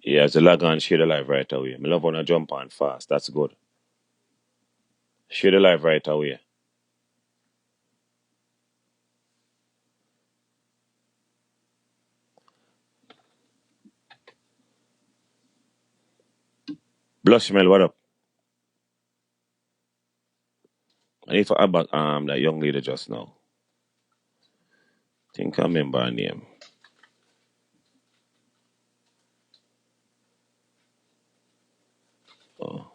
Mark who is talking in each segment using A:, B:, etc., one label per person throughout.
A: Yeah, so log on, share the live right away. Me love wanna jump on fast. That's good. Share the live right away. Blushmel, what up? I need to add back that young lady just now. Think I remember her name. Oh.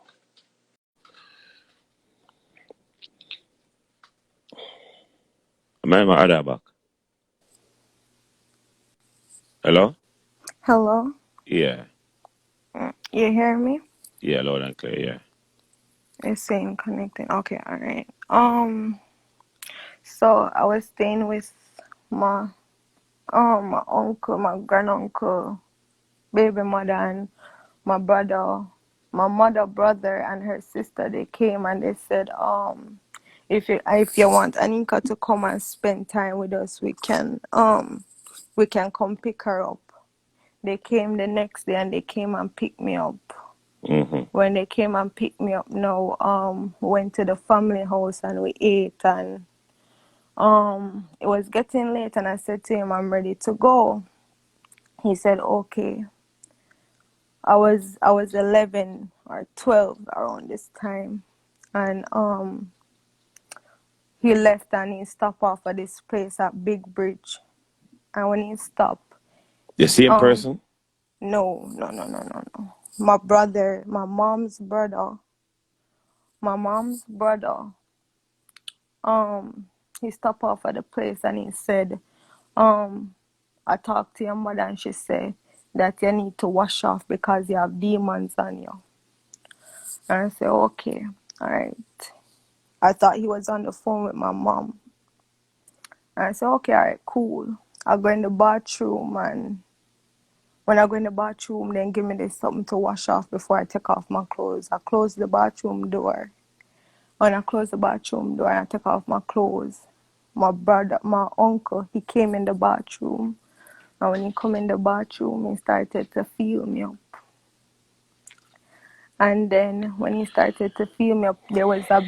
A: I remember add her back. Hello?
B: Hello?
A: Yeah.
B: You hear me?
A: Yeah, loud and clear, yeah.
B: It's saying connecting. Okay, alright. So I was staying with my my uncle, my granduncle, baby mother and my brother, my mother brother and her sister. They came and they said, if you want Anika to come and spend time with us, we can come pick her up. They came the next day and they came and picked me up.
A: Mm-hmm.
B: When they came and picked me up now, went to the family house and we ate, and it was getting late and I said to him, I'm ready to go. He said, okay. I was 11 or 12 around this time, and he left and he stopped off at this place at Big Bridge. And when he stopped,
A: The same
B: um
A: person?
B: no. My brother, my mom's brother, um he stopped off at the place and he said, um I talked to your mother and she said that you need to wash off because you have demons on you. And I said, okay, all right. I thought he was on the phone with my mom. And I said, okay, all right, cool. I'll go in the bathroom, and when I go in the bathroom, then give me this something to wash off before I take off my clothes. I close the bathroom door. When I close the bathroom door and I take off my clothes, my uncle, he came in the bathroom. And when he come in the bathroom, he started to feel me up. And then when he started to feel me up, there was a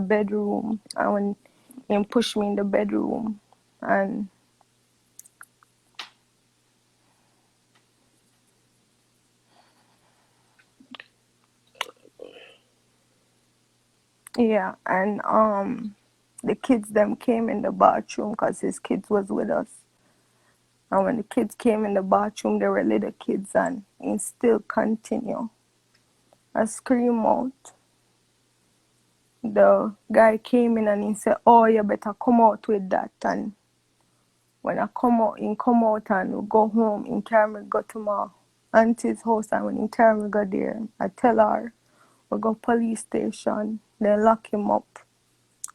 B: bedroom. And when he pushed me in the bedroom, and yeah, and the kids them came in the bathroom because his kids was with us. And when the kids came in the bathroom, they were little kids, and he still continue. I scream out. The guy came in and he said, "Oh, you better come out with that." And when I come out and we go home, he carry me go to my auntie's house, and when he carry me go there, I tell her we go police station. They lock him up.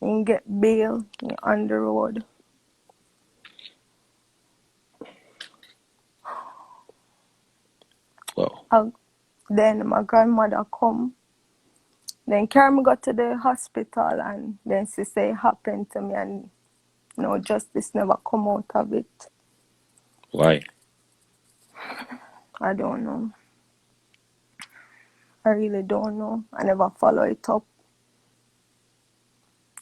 B: He get bail. He on the road.
A: Wow.
B: Then my grandmother come. Then carry me go to the hospital, and then she say it happened to me, and no justice never come out of it.
A: Why?
B: I don't know. I really don't know. I never follow it up.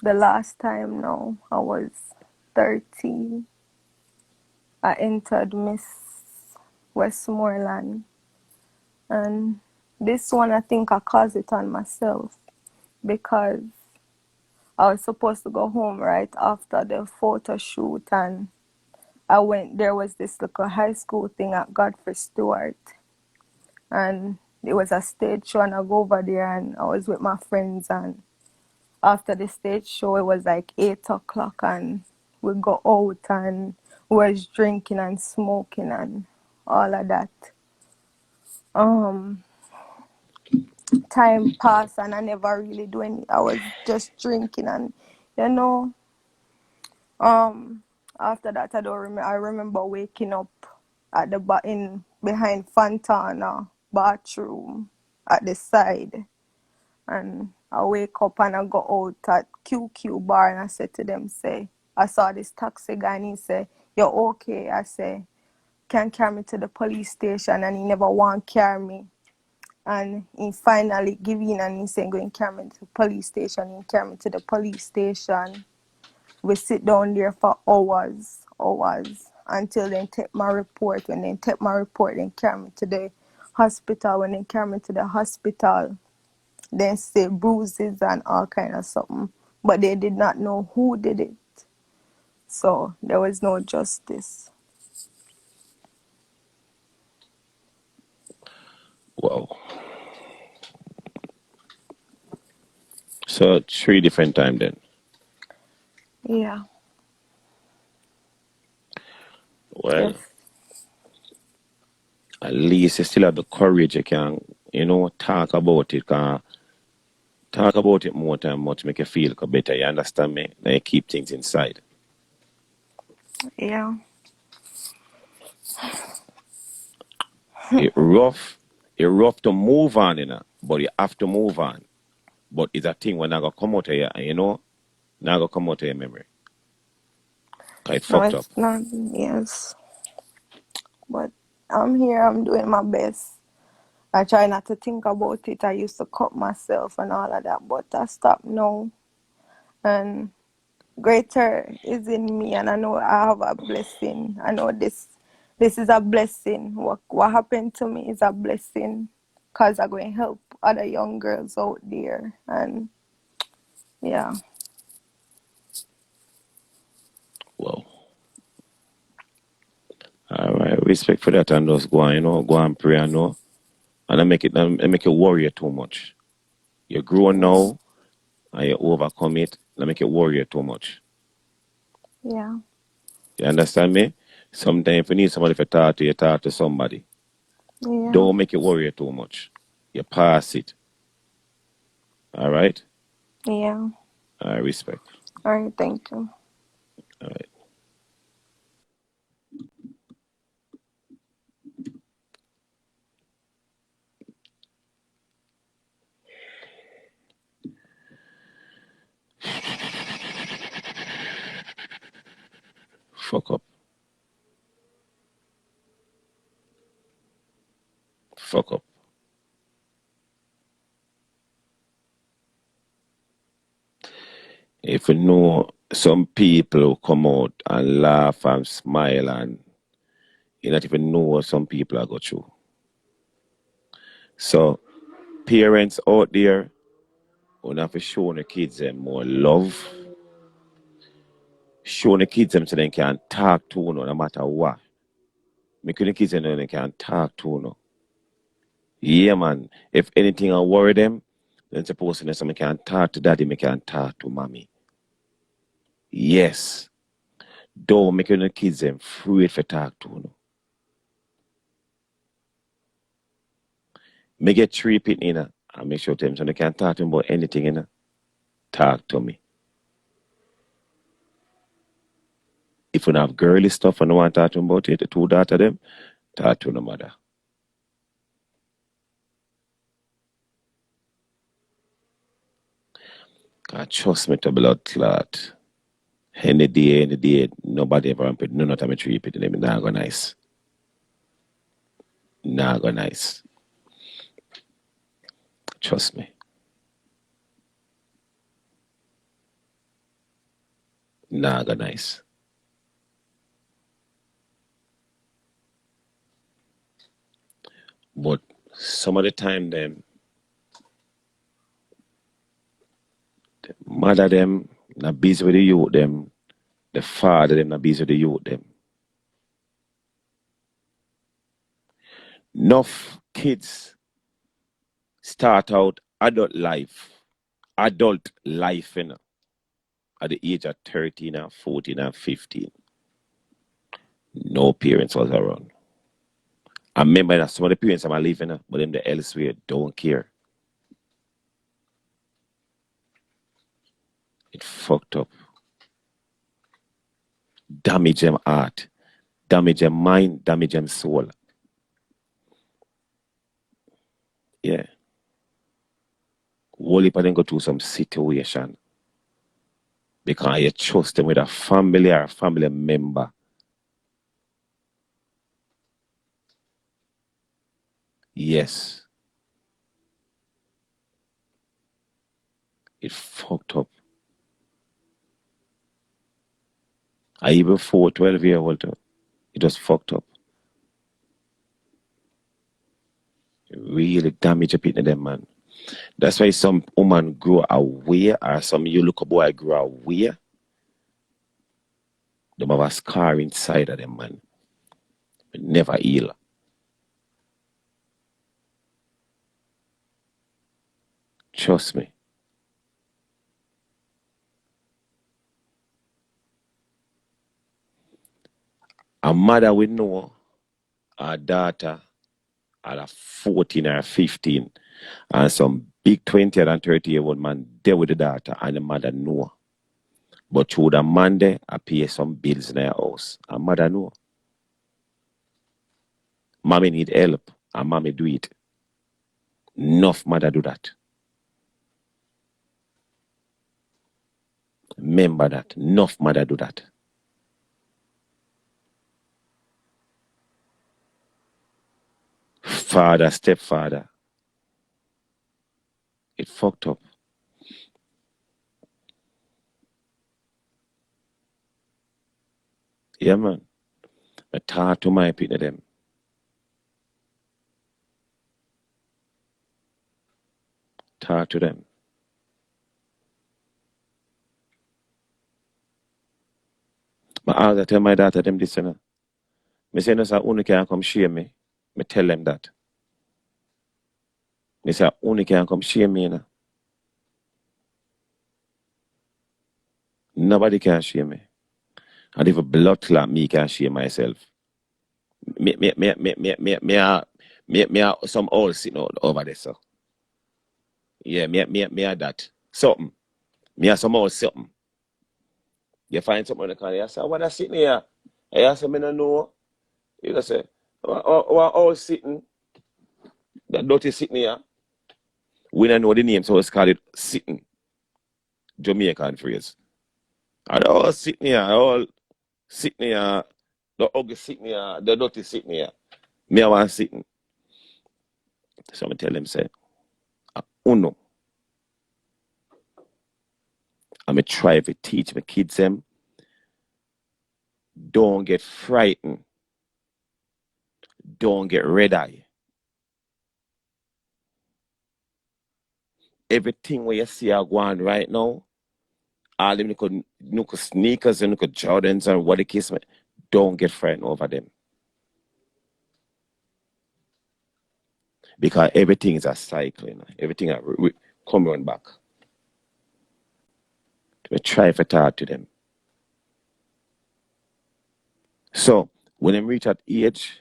B: The last time now, I was 13. I entered Miss Westmoreland. And this one, I think I caused it on myself because I was supposed to go home right after the photo shoot. And there was this little high school thing at Godfrey Stewart. And it was a stage show, and I go over there and I was with my friends, and after the stage show, it was like 8 o'clock, and we go out and we was drinking and smoking and all of that. Um, Time passed and I never really do any. I was just drinking, and you know, um, after that I don't remember. I remember waking up at the in behind Fontana bathroom at the side. And I wake up and I go out at QQ bar, and I said to them, say, I saw this taxi guy and he said, "You're okay?" I say, can carry me to the police station, and he never want to carry me. And he finally give in and he said, go and carry me to the police station. He carry me to the police station. We sit down there for hours, until they take my report. When they take my report, they carry me to the hospital. When they carry me to the hospital, they say bruises and all kind of something. But they did not know who did it. So there was no justice.
A: Wow. So 3 different times then.
B: Yeah.
A: Well,
B: Yes.
A: at least you still have the courage you can, talk about it. Talk about it more time, much make you feel better. You understand me? Then you keep things inside.
B: Yeah.
A: It rough. It rough to move on, but you have to move on. But it's a thing when I go come out of you, now go come out of your memory. 'Cause it
B: No,
A: fucked up.
B: it's not. Yes. But I'm here. I'm doing my best. I try not to think about it. I used to cut myself and all of that, but I stopped now. And greater is in me, and I know I have a blessing. I know this is a blessing. What happened to me is a blessing, because I'm going to help other young girls out there. And yeah.
A: Wow. All right. Respect for that and just go on, go and pray and know. And I make it worry you too much. You're grown
B: Yeah.
A: now and you overcome it. I make it worry you too much.
B: Yeah.
A: You understand me? Sometimes if you need somebody to talk to, you talk to somebody.
B: Yeah.
A: Don't make it worry you too much. You pass it. All right?
B: Yeah.
A: I respect.
B: All right. Thank you.
A: All right. Fuck up. Fuck up. If you know some people come out and laugh and smile and you not even know what some people are go through. So parents out there who have to show the kids them more love. Show the kids them so they can talk to you no matter what. Make the kids know they can talk to you. Yeah man. If anything I worry them, then suppose they so can talk to daddy, me can talk to mommy. Yes. Don't make the kids them afraid for talk to you. Me get 3 people in and make sure them so they can talk to them about anything in talk to me. If you have girly stuff and don't want to talk to them about it, the 2 daughters them, talk to the mother. God, trust me to blood clot. Any day, nobody ever put none of them 3 people in them. Nah go nice. Nah go nice. Trust me. Nah go nice. But some of the time them, the mother them not busy with the youth them, the father them not busy with the youth them. Enough kids start out adult life, at the age of 13 and 14 and 15. No parents was around. I remember that some of the parents are living, but them the elsewhere don't care. It fucked up. Damage them heart, damage them mind, damage them soul. Yeah. Whole heap of them go through some situation because you trust them with a family or a family member. Yes. It fucked up. I even 12-year-old, it was fucked up. It really damaged a bit of them, man. That's why some woman grow away, or some you look a boy grow away. They have a scar inside of them, man. It never heal. Trust me. A mother will know her daughter at a 14 or 15, and some big 20 and 30-year-old man there with the daughter, and the mother know. But through the man there, I pay some bills in their house. And mother know. Mommy need help, and mommy do it. Enough mother do that. Remember that. Enough mother do that. Father, stepfather. It fucked up. Yeah, man. I talk to my people them. Talk to them. But I always tell my daughter them this, you know. Me say, no, sir, only can come shame me. Me tell them that. Me say, only can come shame me, you know. Nobody can shame me. And if a blood clot, me can shame myself. Me, some old sitting over there, so. Yeah, me that. Something. Me have some old something. You find something in the corner, you say, what I sitting here? I say, me no know. You just say, all sitting, that dirty sitting here. We don't know the name, so it's called it sitting. Jamaican phrase. And all sitting here, all sitting here, the ugly sitting here, the dirty sitting here. Me I want sitting. So I tell them, say, uno. I'm going to try to teach my kids them, don't get frightened. Don't get red eye. Everything where you see are going right now, all them little sneakers and little Jordans and what the case may, don't get frightened over them. Because everything is a cycle, you know? Everything come run back. We try to talk to them. So when they reach that age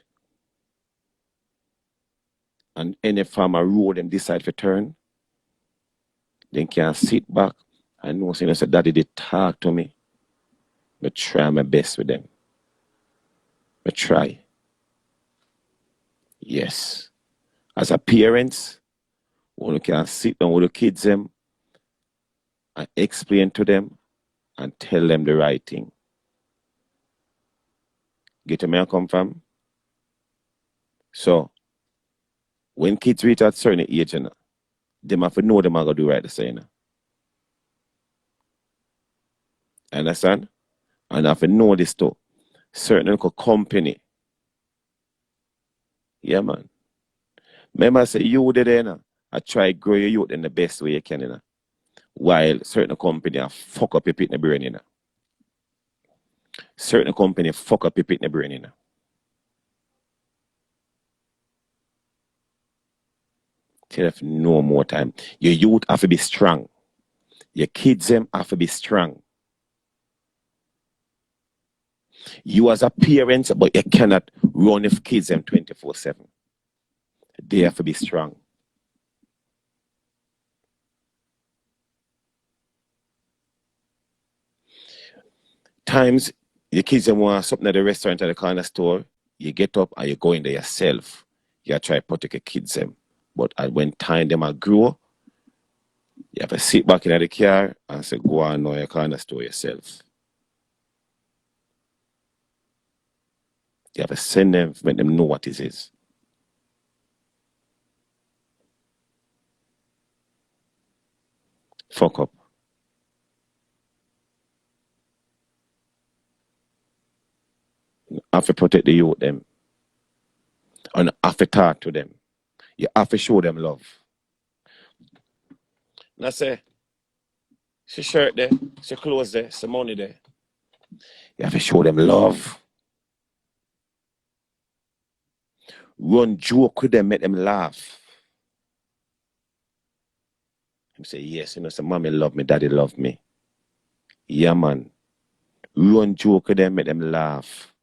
A: and any farmer road them decide to turn, they can sit back and know saying, so daddy they talk to me. I try my best with them. I try. Yes. As a parents, when you can sit down with the kids them and explain to them and tell them the right thing. Get where I come from? So when kids reach at certain age, you know, them have to know them are gonna do right the same. You know? Understand? And have to know this too. Certain little company. Yeah, man. Remember I say you did there, you know, I try grow your youth in the best way you can, you know. While certain company are fuck up your pit in the brain, you know. Certain company fuck up your pit in the brain, you know. Tell them no more time. Your youth have to be strong. Your kids them have to be strong. You as a parent, but you cannot run your kids them 24/7. They have to be strong. Times your kids them want something at the restaurant or the corner store, you get up and you go in there yourself. You try to protect your kids them. But when time them are grow, you have to sit back in the car and say, go on now your corner store yourself. You have to send them, make them know what it is. fuck up. You have to protect the youth them. And you have to talk to them. You have to show them love. And I say, she shirt there, she clothes there, she money there. You have to show them love. Run joke with them, make them laugh. Him say, yes, you know, say, mommy love me, daddy love me. Yeah, man. Run joke with them, make them laugh.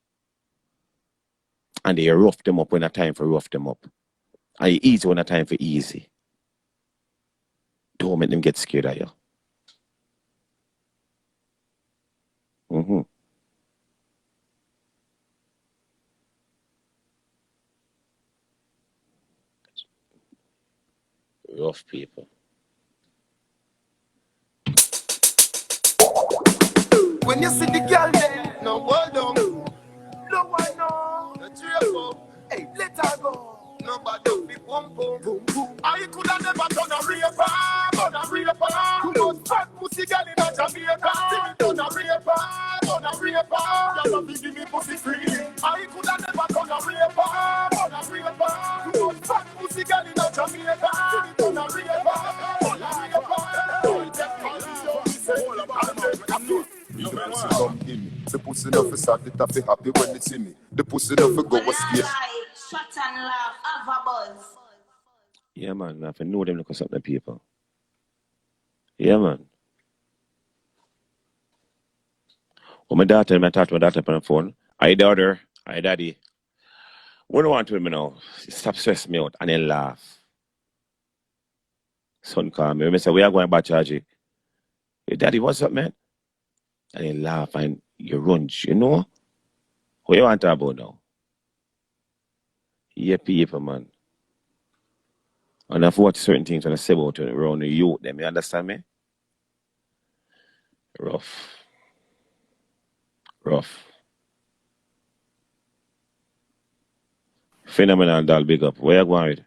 A: And they rough them up when it's time for rough them up. And you easy when it's time for easy. Don't make them get scared of you. Mm-hmm. Rough people.
C: When you see the girl there, no hold on. No one know. The trio, hey, let her go. Nobody be boom boom boom boom. I could have never done a raper, done a raper. But fat pussy girl in a Jamaica. Done a raper, done a raper. Y'all be give me pussy free. I could have never done a raper, done a raper. But fat pussy girl in a Jamaica. Done a raper, done a raper. You pussy come give me. The pussy no for sad, it have happy when it see me. The pussy no for go a skate.
D: Shut and laugh, have a buzz.
A: Yeah, man. I have to know them look at something people. Yeah, man. When my daughter, I talk to my daughter on the phone. Hi, daughter. Hi, daddy. What do you want to me now? Stop stressing me out. And then laugh. Son call me. I say, we are going back charge. Hey, daddy, what's up, man? And then laugh and you run, you know? What you want to talk about now? Yeah, people, man. And I've watched certain things when I say about it around the youth, them. You understand me? Rough. Rough. Phenomenal, doll, big up. Where you going with?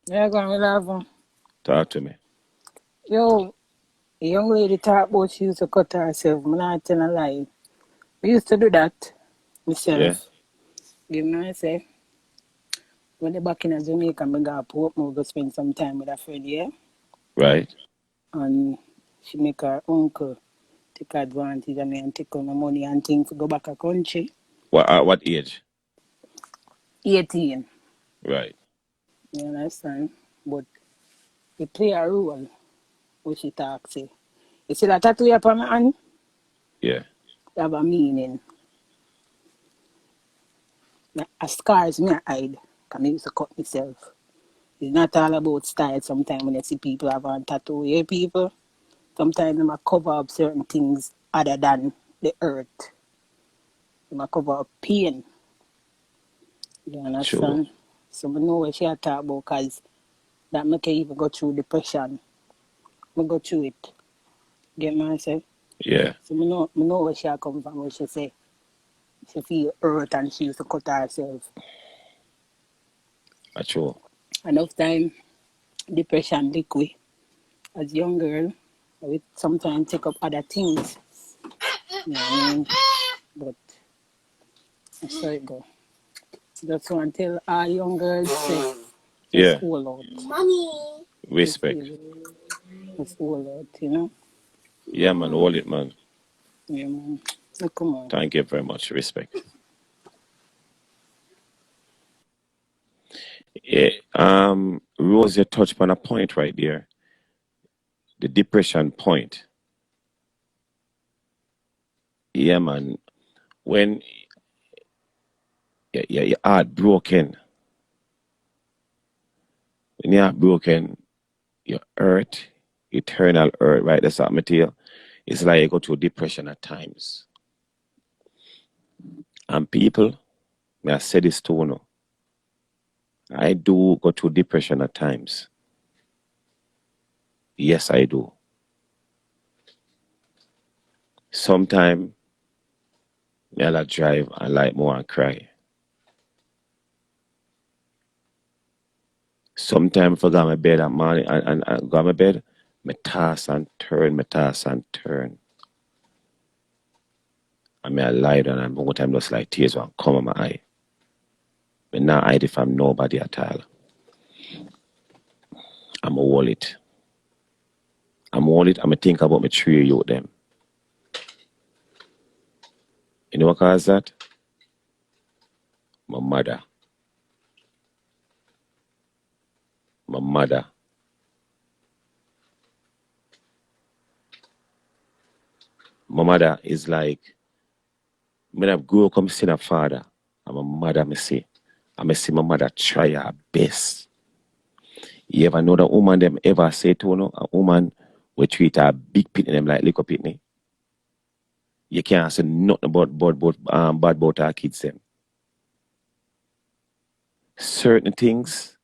E: Yeah, go on, love him.
A: Talk to me.
E: Yo, a young lady talk about she used to cut herself. I'm not telling a lie. We used to do that myself.
A: Yeah.
E: Give me I say. When they back in Jamaica, I go Port, I go spend some time with a friend, yeah?
A: Right.
E: And she make her uncle take advantage of me and take all my money and things to go back a country.
A: At what age?
E: 18.
A: Right.
E: You understand? But it play a role what she talk say. You see that tattoo upon my hand?
A: Yeah.
E: It have a meaning. A scars me I hide. Because I used to cut myself. It's not all about style. Sometimes when you see people have a tattoo, yeah, people, sometimes they might cover up certain things other than the earth. They might cover up pain. You understand?
A: Sure.
E: So I know what she talk about because that make you even go through depression. I go through it. Get me I say?
A: Yeah.
E: So I know where she come from, where she say she feel hurt and she used to cut herself.
A: True.
E: Enough time, depression liquid. As a young girl, I would sometimes take up other things. You know what I mean? But that's how it go. That's why until our young girls say, just
A: Yeah.
E: hold out.
D: Money.
A: Respect.
E: Just hold out, you know?
A: Yeah, man. Hold it, man.
E: Yeah, man. So come on.
A: Thank you very much. Respect. Yeah. Rose, you touched on a point right there. The depression point. Yeah, man. When your heart broken, when your heart broken, your hurt, eternal hurt, right? That's what I you. It's like you go through depression at times. And people, may I say this to you now, I do go through depression at times. Yes, I do. Sometimes I'll drive and like more and cry. Sometimes I go to my bed at morning and go to my bed Me toss and turn, me toss and turn. And me I lie down and one time just like tears will come on my eye. Me not hide it from nobody at all. I'm a hold it. I'm a think about my 3 youth them. You know what cause that? My mother. My mother. My mother is like, when I grow up, I'm seeing a father. And my mother, I see my mother try her best. You ever know the woman them ever say to you, a woman will treat her big pitney them like little pitney? You can't say nothing bad about our kids them. Certain things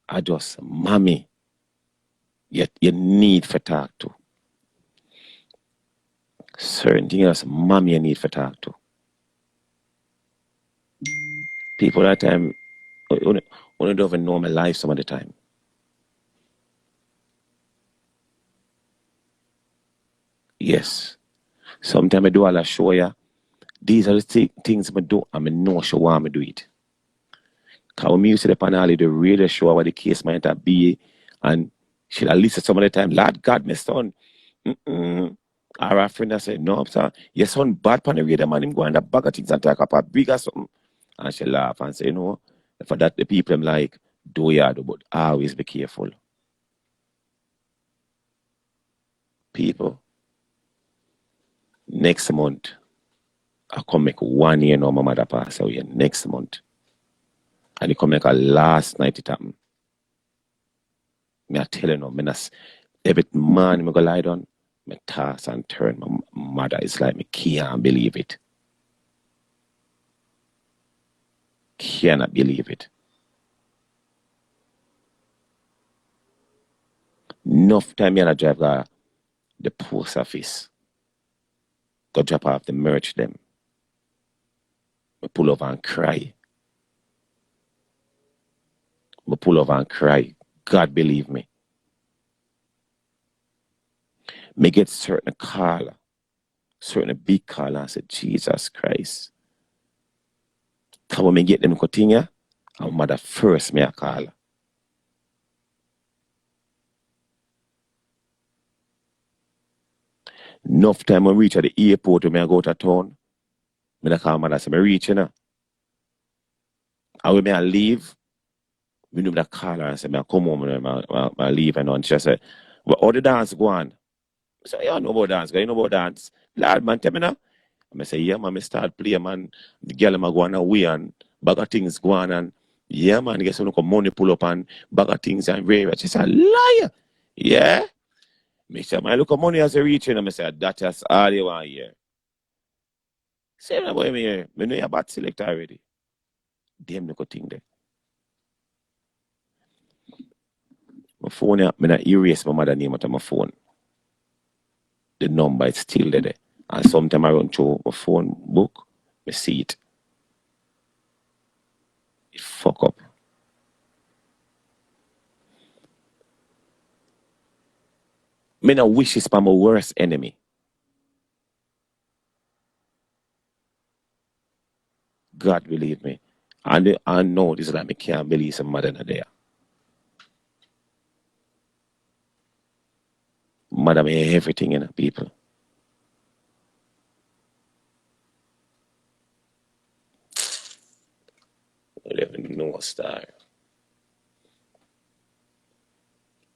A: are just mommy. You need for talk to. Certain things mommy you need for talk to. People that time only don't even know my life some of the time. Yes. Sometimes I do all I show ya. These are the things I do, and I know she want me do it. Because when me used to the panel, the radio show what the case might have be, and she'll listen some of the time, Lord God, my son. Mm-mm. Or a friend that said, no, sir, your son bad pan the radio, man, him go in the bag of things and talk about big or something. And she laugh and say, you know, for that the people them like, do ya do, but always be careful. People, next month, I come make 1 year now my mother pass away next month. And it come make a last night it happened. Me I tell you now, every morning me go lie down, me toss and turn. My mother is like me can't believe it. Cannot believe it. Enough time me and I drive the post office. Go drop off the merch them. Me pull over and cry. Me pull over and cry. God believe me. Me get certain call, certain big call and say, Jesus Christ. Come when me get them continue, and mother first me a call. Enough time I reach at the airport when I go to town, me call mother say, me reach, you know. And when I leave, we know that call her and say, I come home and I leave and she say, well, how the dance go on? I say, yeah, I know about dance, you know about dance. Lad, man, tell me now. I say, yeah, man, I start playing, man. The girl am go on away and bag of things go on and yeah, man, get some money pull up and bag of things and very much. She said, liar. Yeah. Me say, man, look at money as a reaching. And I say, that is all you want here. Say, no, boy, me here. Me know you're bad select already. Damn, no good thing there. My phone, I erase my mother name out of my phone. The number is still there. And sometimes I run through my phone book, I see it. It fuck up. Me no wish is for my worst enemy. God believe me. And I know this is like me can't believe some mother not there. Mother me everything in people. You don't even know star.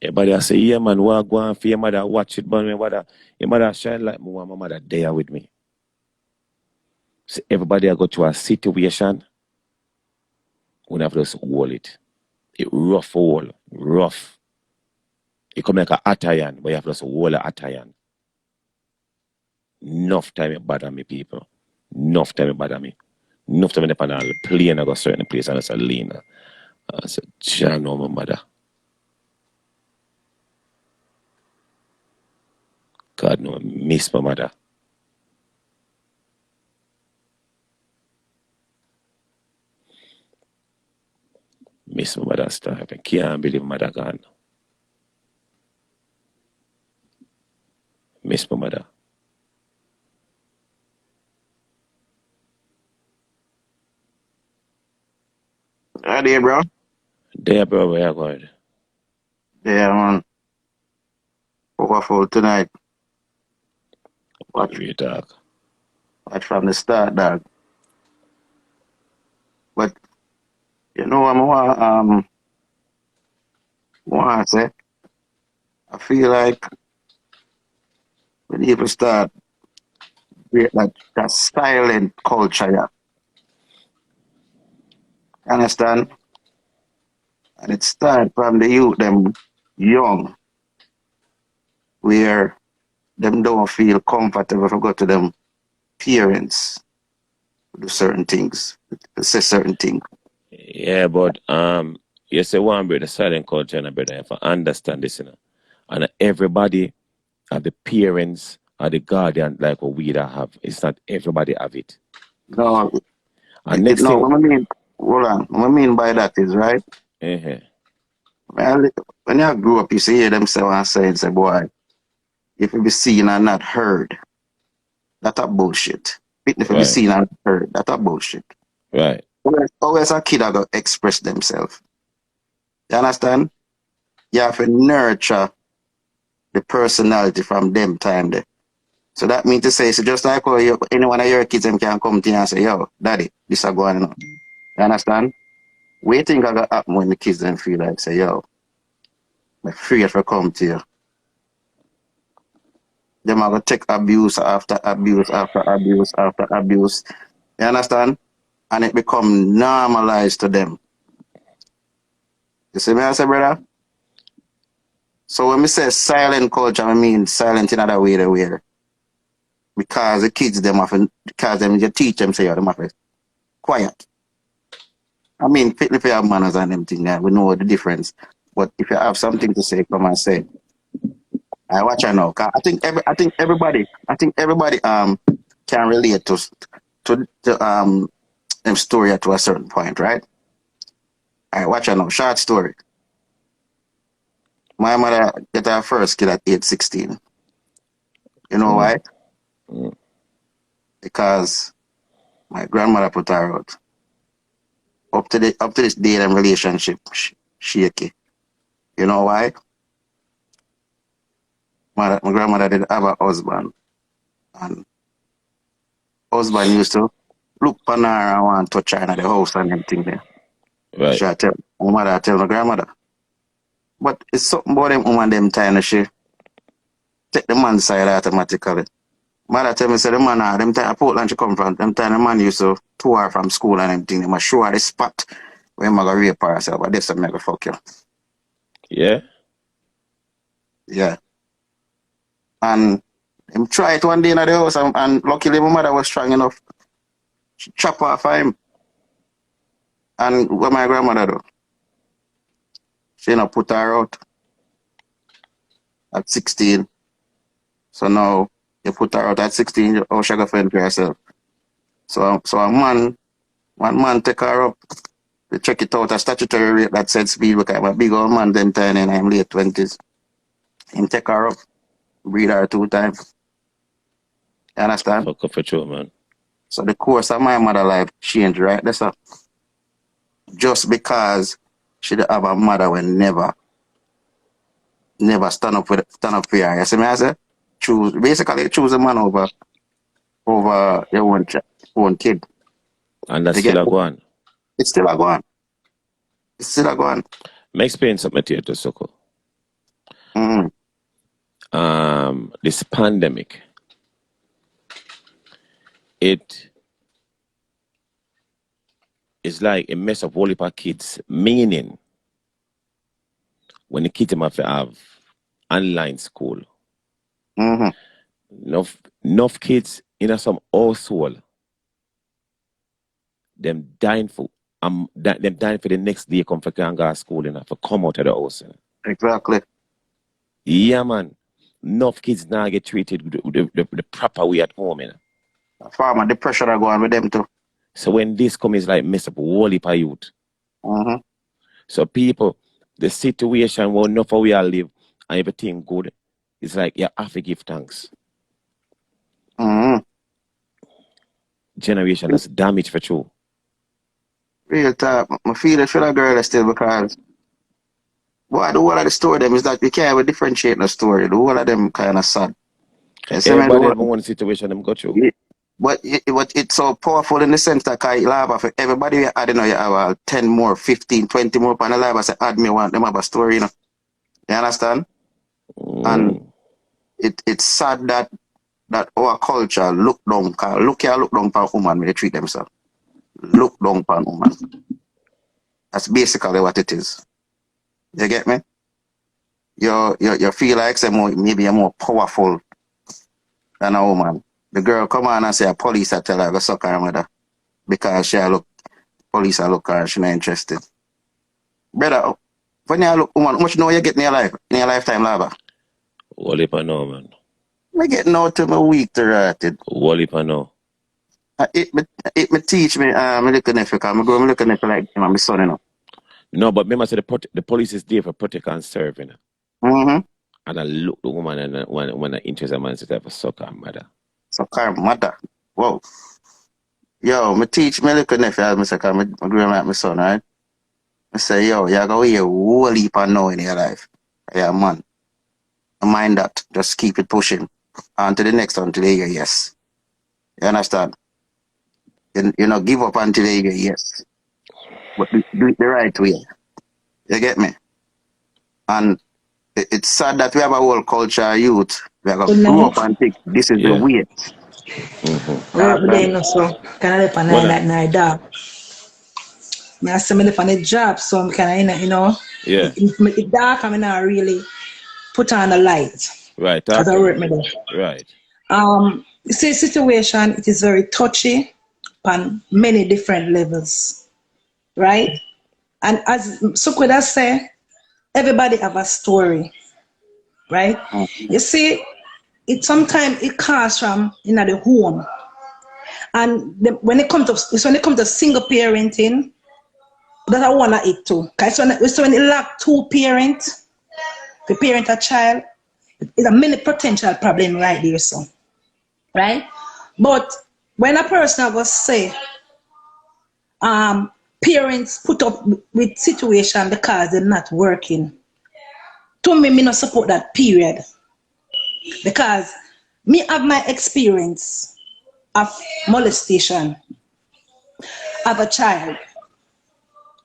A: Everybody I say, yeah man, what go on for your mother, watch it, man, your mother shine like me, want my mother there with me. So everybody I go to a situation, we have to just hold it. It rough hole, rough. It come like a hot iron, but you have to just hold a hot iron. Enough time it bother me, people. Enough time it bother me. Enough time I depend on the plane, I go certain place and I say, Lena. I said, John, no, my mother. God, no, I miss my mother. Miss my mother stuff. I can't believe my mother gone. Miss my mother.
F: There, bro.
A: There, bro, where you going?
F: Yeah, man. Powerful tonight. Watch,
A: You talk.
F: watch from the start, dog. But you know what I say? I feel like when people start create that silent culture, yeah. Understand? And it starts from the youth, them young, where them don't feel comfortable to go to them parents to do certain things, to say certain things.
A: Yeah, but you say one brother, silent culture, and a brother, you have to understand this, you know. And everybody have the parents or the guardian like what we that have. It's not everybody have it.
F: No,
A: And next
F: no,
A: thing,
F: what I mean, hold on. What I mean by that is, right?
A: uh
F: Well, when you grew up, you see hear them say one say, boy, if you be seen and not heard, that's a bullshit. If you be
A: right,
F: seen and not heard, that's a bullshit.
A: right.
F: Always a kid that go express themselves. You understand? You have to nurture the personality from them time there. So that means to say, so just like how any one of your kids them can come to you and say, yo, daddy, this is going on. You understand? We think I got happen when the kids them feel like say, yo, I'm afraid to come to you. Them are gonna take abuse after abuse after abuse after abuse. You understand? And it become normalized to them. You see me I say, brother? So when we say silent culture, I mean silent in other way the way. Because the kids them have to, because them you teach them say, yo, them have to quiet. I mean, if you have manners and them thing, we know the difference. But if you have something to say, come and say. I watch I know. 'Cause I think everybody can relate to them story to a certain point, right? I watch I know. Short story. My mother get her first kid at age 16. You know
A: Mm,
F: why?
A: mm.
F: Because my grandmother put her out. Up to this day, them relationship shaky. You know why? My grandmother did have a husband, and husband used to look upon her and want to touch her in the house and everything there.
A: Right.
F: She tell my mother, tell my grandmother. But it's something about them woman them time that she take the man's side automatically. Mother tell me say the man them time Portland she come from, them time the man used to tour her from school and everything. They must show her the spot where I'm gonna rape her herself, but this will make her fuck you.
A: Yeah.
F: Yeah. And him try it one day in the house and luckily my mother was strong enough. She chop off of him. And what my grandmother do? She not put her out at 16. So now you put her out at 16, how she gonna fend for herself? So one man take her up, they check it out, a statutory rate that said speed, because I'm a big old man them time and I'm late 20s. Him take her up, breed her 2 times. You understand?
A: Fuck up for true, man.
F: So the course of my mother life changed, right? That's all. Just because she didn't have a mother when never stand up for her. You see me I say? Choose a man over your own kid.
A: And that's
F: You
A: still
F: get
A: a go on.
F: it's still a go on. It's still a go on.
A: Me explain something to you, to Soko.
F: Mm-hmm.
A: This pandemic, it is like a mess of all of our kids. Meaning, when the kids have to have online school,
F: Mm-hmm.
A: enough kids in some household, them dying for them dying for the next day come for can go to school enough for come out of the house.
F: Exactly.
A: Yeah, man. Enough kids now get treated the proper way at home.
F: Farmer, the pressure that go on with them too.
A: So when this comes, it's like mess up whole heap of youth.
F: Mm-hmm.
A: So people, the situation where enough of we all live and everything good, it's like you have to give thanks.
F: Mm-hmm.
A: Generation that's damaged for true.
F: Real talk. I feel it for that girl still because boy, the whole of the story them is that you can't even differentiate the story. The whole of them kind of sad. You see me?
A: Everybody have one situation them go through.
F: But it's so powerful in the sense that I lava for everybody you add, you know, you have 10 more, 15, 20 more on the live. I say, add me one, them have a story, you know. You understand? And it's sad that our culture look down upon woman when they treat themselves. Look down upon woman. That's basically what it is. You get me? You feel like maybe you're more powerful than a woman. The girl come on and say a police I tell her to suck her mother because police I look her and she not interested. Brother, when you look woman, how much know you get in your life, in your lifetime, lava?
A: What if I know, man?
F: I get now to my week to write it.
A: What if I know?
F: It me teach me, my little nephew, because I grow my little nephew like him and my son, you know.
A: No, but remember, say the police is there for protect and serve, you know.
F: Mm-hmm.
A: And I look the woman and when I interest a man say for suck her mother.
F: Suck her mother. Whoa. Yo, me teach my little nephew, as I say, because I grow him like my son, right? I say, yo, you go hear a whole heap of now in your life. Yeah, man. Mind that. Just keep it pushing. On to the next until they hear yes. You understand? You know, give up until they hear yes. But do it the right way. You get me? And it's sad that we have a whole culture youth. We are going to grow up and think this is the way.
G: Work day no so. Can I live on that night dog? Me I say me live on a job, so I'm kind of, you know.
A: Yeah.
G: It dark, I'm not really put on the light.
A: Right.
G: Because I work me there.
A: Right.
G: You see, situation, it is very touchy on many different levels, right? And as Sukweda say, everybody have a story, right? You see, sometimes it comes from the home, and when it comes to single parenting, that I wanna it too. Cause when it lack two parents to parent a child, it's a many potential problem right there, so right. But when a person will say, parents put up with situation because they're not working, to me not support that period. Because me have my experience of molestation of a child,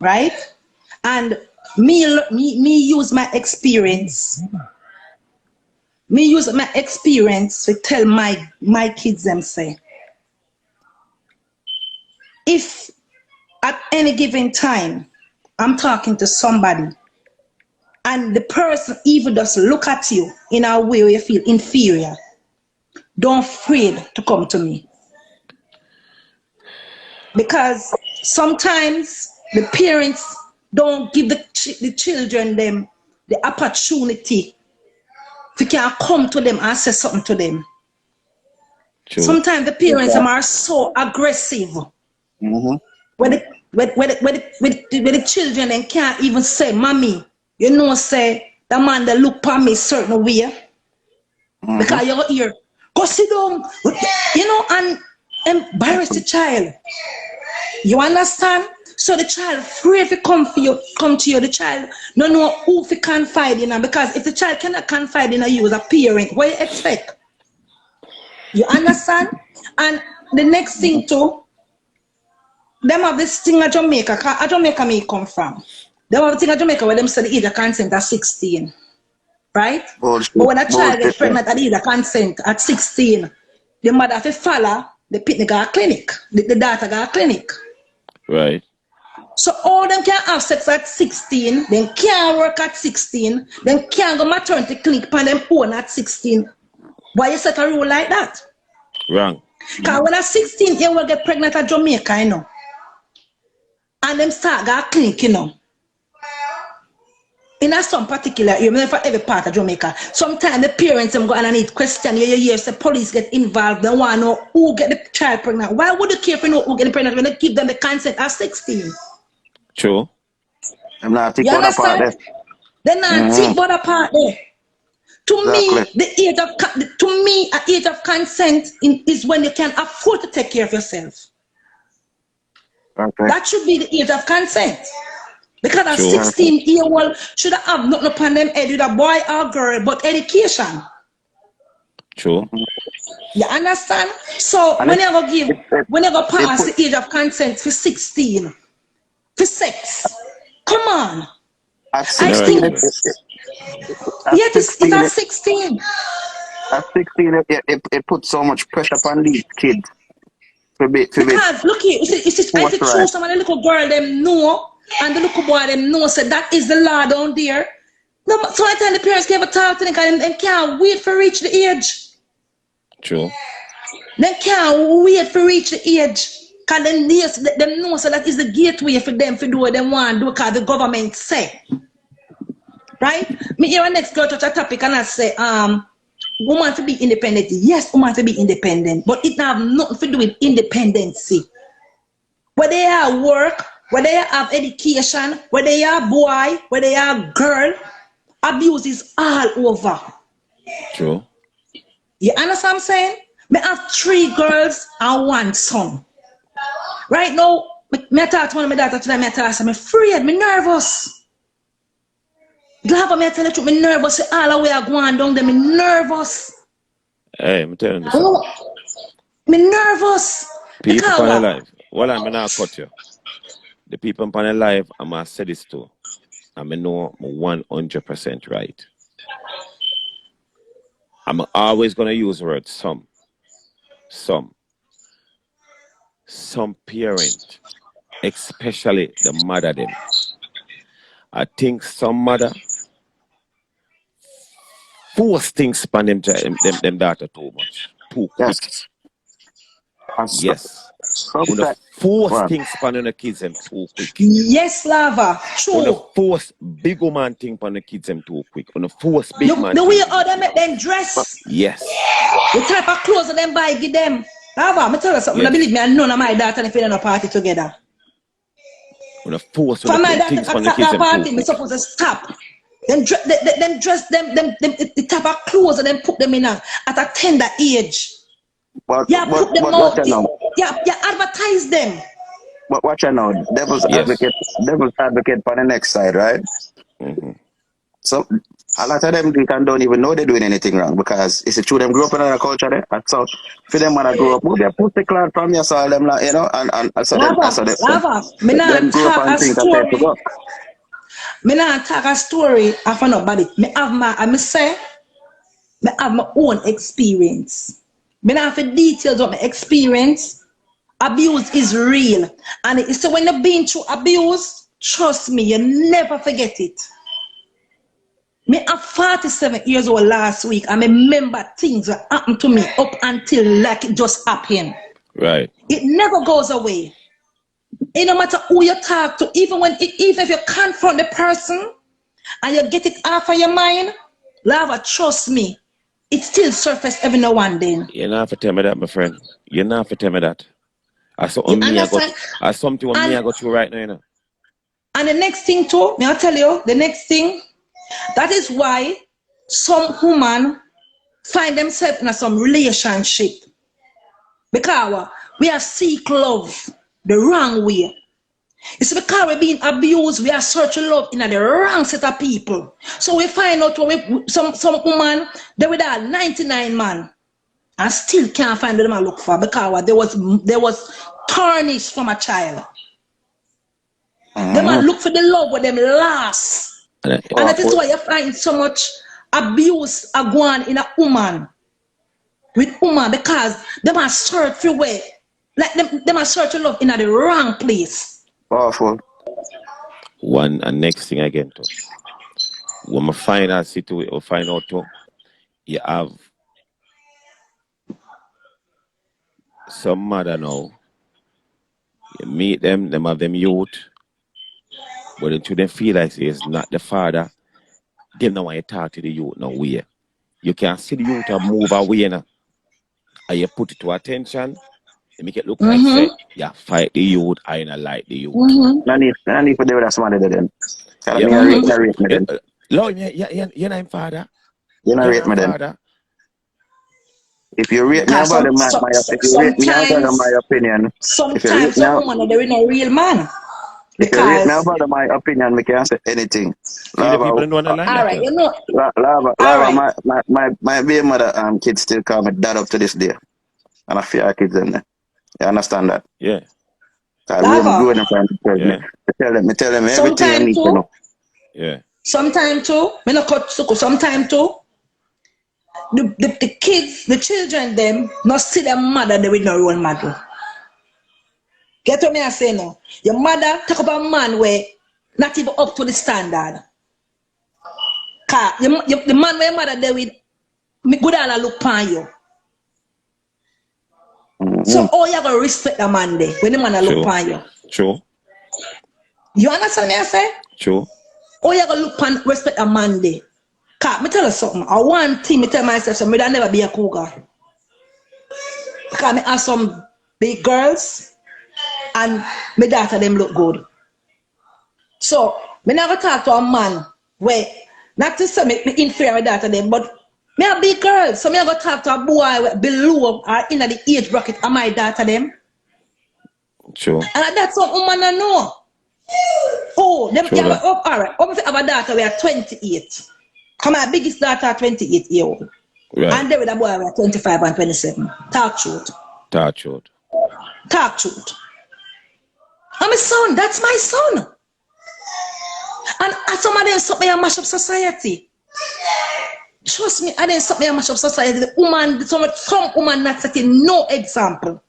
G: right? And me use my experience. Me use my experience to tell my kids them say, if at any given time I'm talking to somebody and the person even just look at you in a way where you feel inferior, don't afraid to come to me. Because sometimes the parents don't give the children them the opportunity to can come to them and say something to them.
A: True.
G: Sometimes the parents are so aggressive.
F: Mm-hmm.
G: When the children then can't even say, mommy, you know, say the man that look for me certain way. Because you're here, go sit down, you know, and embarrass the child. You understand? So the child afraid to come to you. The child don't know who to confide in. Because if the child cannot confide in you as a parent, what you expect? You understand? And the next thing too, them have this thing at Jamaica. At Jamaica me come from. Them have a thing at Jamaica where them say the age of consent at 16. Right?
F: Bullshit.
G: But when a child gets pregnant at the age of consent at 16, the mother have to follow the pitney go to clinic. The daughter go to clinic.
A: Right.
G: So all them can have sex at 16, then can't work at 16, then can't go maternity clinic on them own at 16. Why you set a rule like that?
A: Wrong.
G: Because when at 16, you will get pregnant at Jamaica, you know. And them start go to clinic, you know. In some particular area, for every part of Jamaica, sometimes the parents them go and need question you hear the police get involved, they want to know who get the child pregnant. Why would you care if you know who get pregnant when they give them the consent at 16?
A: True.
F: I'm not
G: You understand? They're not think about a part there. To me, the age of age of consent is when you can afford to take care of yourself.
F: Okay.
G: That should be the age of consent. Because a
A: True.
G: 16-year-old should have nothing upon them head with a boy or girl but education.
A: True.
G: You understand? So
F: And
G: when you go pass
F: put-
G: the age of consent for 16, for sex, come on.
F: at
G: I
F: 16,
G: think,
F: at
G: yeah, it's
F: 16,
G: at 16.
F: at 16, it puts so much pressure upon these kids to be
G: Because look here, I see
F: forthright.
G: some of the little girl them know, and the little boy them know, so that is the law down there. No, so I tell the parents can ever talk to them because they can't wait for reach the age.
A: True.
G: They can't wait for reach the age. Because them know so that is the gateway for them to do what they want to do because the government say. Right? Me hear our next girl touch a topic and I say, woman to be independent. Yes, woman to be independent, but it have nothing to do with independency. Whether they are work, whether they have education, whether they are boy, whether they are girl, abuse is all over.
A: True.
G: You understand what I'm saying? I have 3 girls and 1 son. Right now, I talk to one of my daughters today, I tell her, I'm afraid, I'm nervous. Glad me tell the truth, I'm nervous. All the way I go on down there, I'm nervous.
A: Hey, I'm telling you
G: Oh,
A: something.
G: I'm nervous.
A: People
G: Because
A: on their
G: what?
A: life. Well, I'm not cut you. The people on their life, I'm going to say this too. I'm know I'm 100% right. I'm always going to use the word some. Some parent, especially the mother them. I think some mother force things upon them daughter too much, too quick. Yes. Una force things upon the kids them too quick.
G: Yes, Lava. True.
A: Una force big woman thing upon the kids them too quick. Una force big man.
G: The way how they make them dress.
A: Yes.
G: The type of clothes that them buy give them. Lava, me tell you something.
A: Yes.
G: I believe me, I none of my daughter if they don't party together.
A: Una force
G: For my daughter
A: things upon the
G: at
A: kids
G: that
A: them too
G: party, me
A: quick.
G: supposed to stop. Then dress them the type of clothes that them put them in at a tender age.
F: But
G: Put them out. Advertise them.
F: But watch out now, devil's advocate for the next side, right?
A: Mm-hmm.
F: So a lot of them don't even know they're doing anything wrong because it's true them grew up in a culture there. And so for them when I grow up, move your pussy cloud from your soil, them like, you know, and so them
G: Me not
F: grow up
G: talk
F: and
G: a
F: think that they
G: story.
F: forgot.
G: Me not talk a story of nobody. Me have my own experience. Me not have the details of my experience. Abuse is real. And it's so when you've been through abuse, trust me, you never forget it. Me I'm 47 years old last week and I remember things that happened to me up until like it just happened.
A: Right.
G: It never goes away. It no matter who you talk to, even if you confront the person and you get it off of your mind, Lava, trust me, it still surface every now and then.
A: You're not have to tell me that, my friend. You're not have to tell me that. I something I got through right now, you know.
G: And the next thing too, may I tell you, the next thing, that is why some women find themselves in some relationship. Because we are seek love the wrong way. It's because we're being abused, we are searching love in the wrong set of people. So we find out some woman, they with a 99 man and still can't find them I look for because there was tarnish from a child. They man look for the love with them last. And that is why you find so much abuse going in a woman. With woman because they must search for way. Like they must search for love in the wrong place.
F: Powerful.
A: One and next thing again too. When we find out situation, we find out too, you have some mother now. You meet them have them youth, but until they feel like it's not the father, they don't want to talk to the youth no way. You can see the youth move away now. And you put it to attention, you make it look like say, yeah, fight the youth, I don't like the youth.
F: No need for them with somebody then. Tell me
A: Lord, you're not father.
F: You know, rate me then.
A: Father.
F: If you rate me
G: Because
F: about if you rate me about my opinion, if you rate
G: sometimes
F: me
G: some woman they're in a real man.
F: if you rate me
G: Because
F: about my opinion, me can say anything.
A: See the people in one
G: all
A: line
G: right, you know,
F: Lava,
G: all right.
F: my baby mother kids still call me dad up to this day. And I fear our kids in there. You understand that?
A: Yeah.
F: I really
G: Lava.
F: grow them and
A: Yeah.
F: tell them everything you
G: Sometime
F: need to
G: too.
F: know.
A: Yeah.
G: Sometime too. Me no cut suku. Sometime too. The kids, the children, them not see their mother they with no role model. Get what me I say now? Your mother talk about a man where not even up to the standard. Cause the man where your mother they with me good all look upon you. So
F: Mm-hmm.
G: how you gonna respect the man there when the man look upon you?
A: True.
G: You understand me I say?
A: True.
G: How you gonna look upon respect a man there? Cause me tell you something. I one thing me tell myself so me never be a cougar. Because me have some big girls and my daughter them look good. So me never talk to a man where not to say me inferior my daughter them, but me a big girl. So me never talk to a boy below or in the age bracket of my daughter them.
A: True.
G: And that's what woman I know. Oh, them
A: True that.
G: all right. If I have a daughter we are 28. Come my biggest daughter 28-year-old.
A: Right.
G: And there with a boy we are 25 and 27. Talk truth.
A: Talk truth.
G: Talk truth. I'm a son, that's my son. And some of them stop me and mash up society. Trust me, I didn't stop me and mash up society. The woman, some woman not setting no example.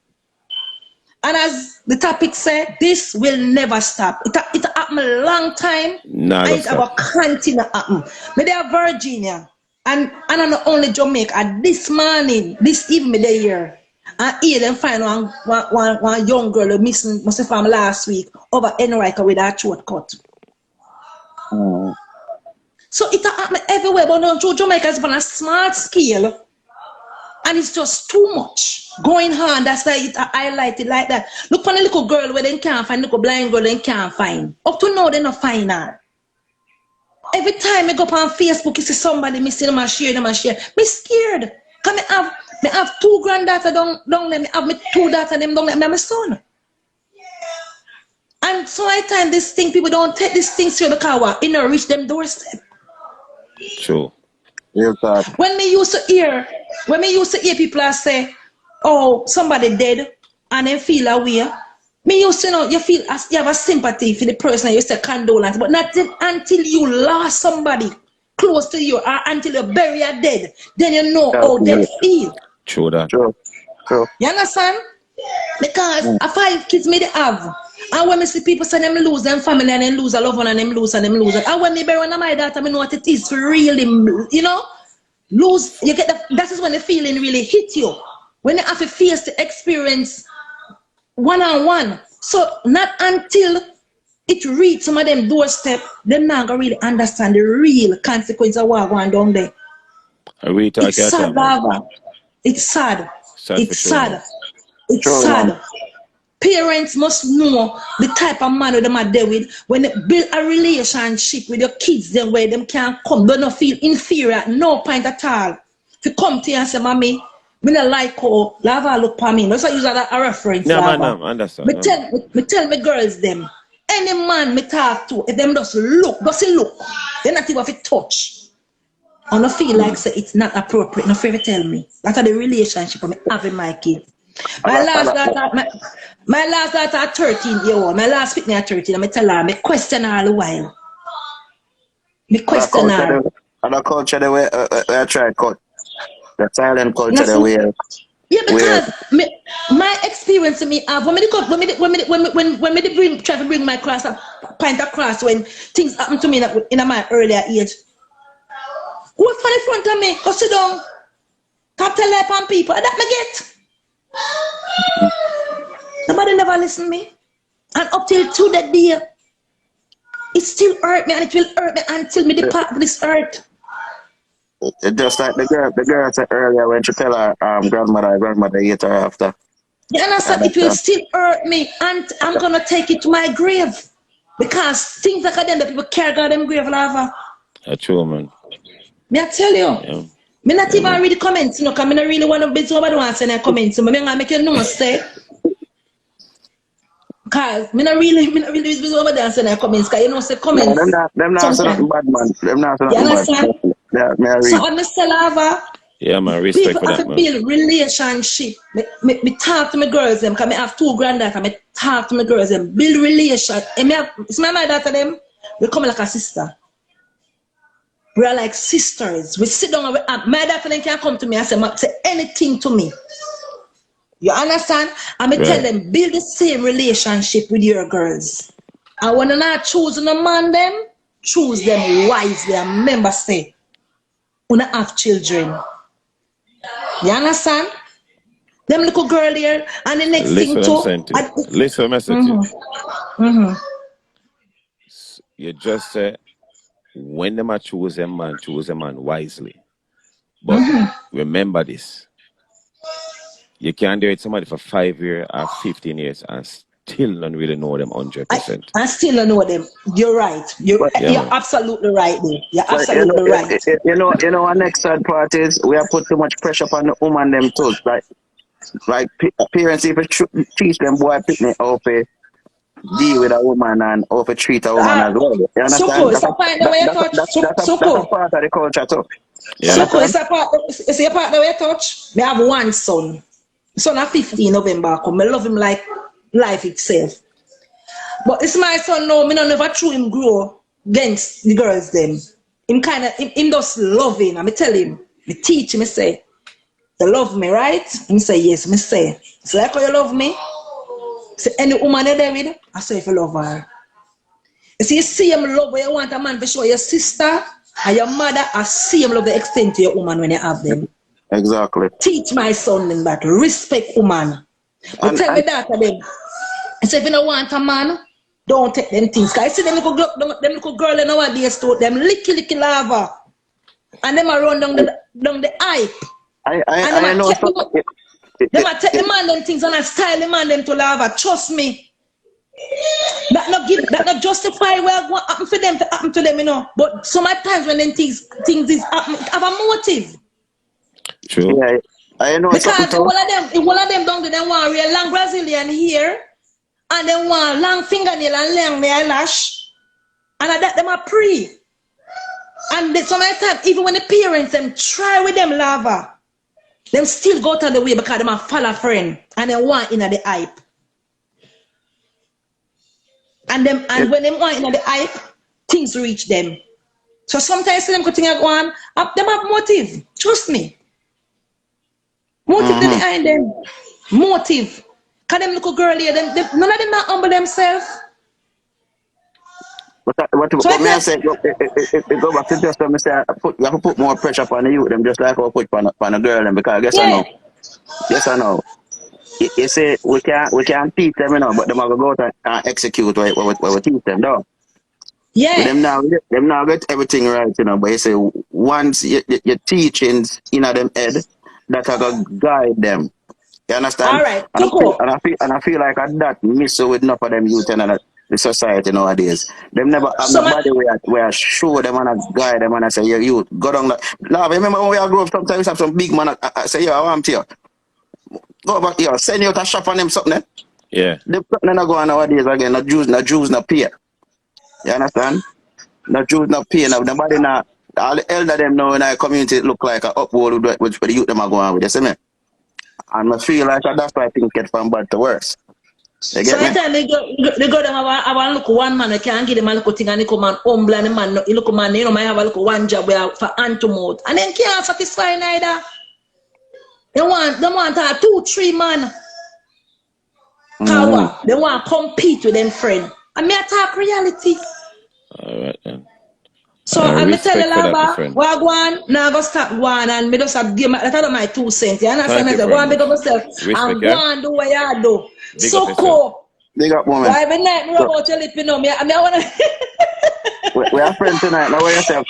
G: And as the topic said, this will never stop. It happened a long time.
A: Nah,
G: and it will continue to happen. Me there Virginia. And I'm not only Jamaica. This morning, this evening they here. And here them find one young girl who missing from last week over Enrica with her throat cut. So it happen everywhere, but no, Jamaica is on a small scale. And it's just too much going on. That's why it highlighted like that. Look for a little girl where they can't find, little blind girl they can't find. Up to now, they not find her. Every time I go up on Facebook, you see somebody missing them and share. Me scared. Because I have two granddaughters down there. I have my two daughters them down there. I have my son. And so I time this thing, people don't take this thing serious because what? It don't reach them doorstep.
A: True.
G: When me used to hear people say, oh, somebody dead and they feel away. Me used to know you feel as you have a sympathy for the person you say condolence, but not until you lost somebody close to you or until you bury a dead, then you know how they feel.
A: True that.
F: True.
G: You understand? Because 5 kids me they have. And when I see people say them lose them family and them lose a loved one and them lose. And when me bury one of my daughter, I know what it is for really, you know, lose. You get that is when the feeling really hit you. When you have to face the experience one-on-one. So not until it reach some of them doorstep, them not gonna really understand the real consequence of what going down there. It's sad, Baba. It's sad. It's sad. It's sad. Parents must know the type of man them are there with when they build a relationship with your kids, then where them can't come, they don't feel inferior at no point at all. If you come to you and say, Mommy, me not like how Lava look for me. That's why I use that a reference.
A: Yeah,
G: Lava.
A: man, understand.
G: Me tell me girls them. Any man me talk to, if them just look, they not even have to touch. I don't feel like say it's not appropriate. No favor tell me. That's the relationship I'm having my kids. My last daughter 13 year old. My last fit at 13. I tell her, I question her all the while. Me question her.
F: And the culture the way I try cut. The silent culture the way.
G: Yeah, because my experience me have when me try to bring my class up, point across when things happen to me in my earlier age. Who for the front of me? Go sit down. Top tell upon people. That me get. Nobody never listen to me. And up till to that day, it still hurt me and it will hurt me until me depart this earth.
F: Just like the girl said earlier when she tell her grandmother hate her after.
G: You understand? It will still hurt me and I'm gonna take it to my grave. Because things like that people carry on them grave, Lava.
A: That's true, man.
G: Me I tell you.
A: Yeah.
G: Me not
A: Yeah,
G: even
A: man.
G: read the comments, because I don't really want to be somebody wants in the comments. So I'm gonna make you know say. Cause me not really be over there in the comments, cause you know say
F: No,
G: comments
F: them not say nothing
G: sometimes.
F: bad, man. Them not say
G: You
F: nothing bad.
G: understand?
F: Yeah, me I
G: So
F: read.
G: on the Lava,
A: Yeah, man. Respect
G: people
A: for
G: have
A: that,
G: to
A: man.
G: build relationship. Me talk to my girls them, cause I have 2 granddaughters. Me talk to my girls them, build relation. And me have, it's my daughter them. We come like a sister. We are like sisters. We sit down and my daughter them can come to me and say anything to me. You understand? And me tell
A: Right.
G: them build the same relationship with your girls. And when you're not choosing a man them, choose them wisely. And remember say, when I have children. You understand? Them little girl here, and the next
A: Listen
G: thing
A: what I'm
G: too.
A: saying to you. Listen what I'm saying to you. You just say, when them a choose a man wisely. But remember this. You can't date somebody for 5 years or 15 years and still don't really know them 100%.
G: I still don't know them. You're right.
F: But
A: Yeah,
G: You're
A: man.
G: absolutely right there. You're
F: But
G: absolutely right.
F: our next sad part is we have put too much pressure upon the woman them too. Like parents even teach them boy picnic how to deal with a woman and how to treat a woman as well. You
G: Suko,
F: understand?
G: it's a part the way you touch.
F: That's a
G: Suko.
F: part of the culture too. You
A: Yeah.
G: Suko,
F: understand?
G: it's a part the way you touch. Me have one son. Son of 15 November come. I love him like life itself. But it's my son now. Me no never threw him grow against the girls them. Him just loving. I me tell him. Me teach him. Me say, you love me, right? Him say yes. Me say, so like how you love me. Say any woman you there with, I say if you love her. You see, same love where you want a man to show your sister and your mother, I same love the extent to your woman when you have them.
F: Exactly.
G: Teach my son in that. Respect woman. But tell me that to them. I say if you don't want a man, don't take them things. Cause I see them little girl nowadays too, them licky lava. And them are run down the hype. And them
F: I
G: are
F: know
G: take
F: something.
G: the man them things and I style the man them to lava. Trust me. That not justify what happen for them to happen to them, you know. But sometimes when them things is happen, have a motive.
A: True.
F: Yeah, I know something
G: Because
F: too.
G: one of them don't do them want real long Brazilian hair and they want long fingernail and long eyelash. And that them are pre. And sometimes even when the parents them try with them lava, them still go to the way because them are follow friend and they want in the hype. And when they want in the hype, things reach them. So sometimes them could think like one, them have motive. Trust me. Motive behind them. Motive. Cause them little girl here, none of them not humble themselves.
F: But me I say, it go back to just me say, you have to put more pressure upon the youth them just like I put upon a girl them because I guess I know. Yes I know. You say we can't teach them, you know, but them are go out and execute what we teach them, though.
G: Yeah.
F: Them now get everything right, you know. But you say once your teachings in them head, that I go guide them. You understand?
G: All right.
F: And
G: Tuko.
F: I feel like that miss with enough of them youth and the society nowadays. Them never have
G: So
F: nobody where I show them and I guide them and I say, yeah, youth, go down that. Love, remember when we are grow up, sometimes we have some big man I say, yeah, I want to you. Go back here, send you to shop on them something.
A: Yeah.
F: Them something not go on nowadays again, not Jews, not pay. You understand? Not Jews, not pay. Now, nobody not, all the elder them now in our community look like a upward which the youth them are going with, you see me? And I feel like that's why things get from bad to worse. You
G: so
F: get me?
G: anytime they go them have a look one man, they can't give them a look thing and they come and humble and the man, you look man, you know, might have a look one job where for hand to mouth. And then can't satisfy neither. They want 2-3 man. Power. They want to compete with them friend. And me attack reality.
A: All right, then.
G: So I me tell you
A: Respect for that, my
G: Lava,
A: friend.
G: where I go on, now I go stop going and me just have give my, that's my 2 cents. You understand?
A: Thank
G: I
A: you
G: say, go
A: very
G: and big up
A: much.
G: yourself and
A: Respect,
G: go
A: yeah?
G: and do what you do.
A: Big up
G: So
A: yourself.
G: cool.
F: Big up, woman.
G: Why every night me rub out your lip, you know me. I wanna
F: We are friends tonight. Now what you say?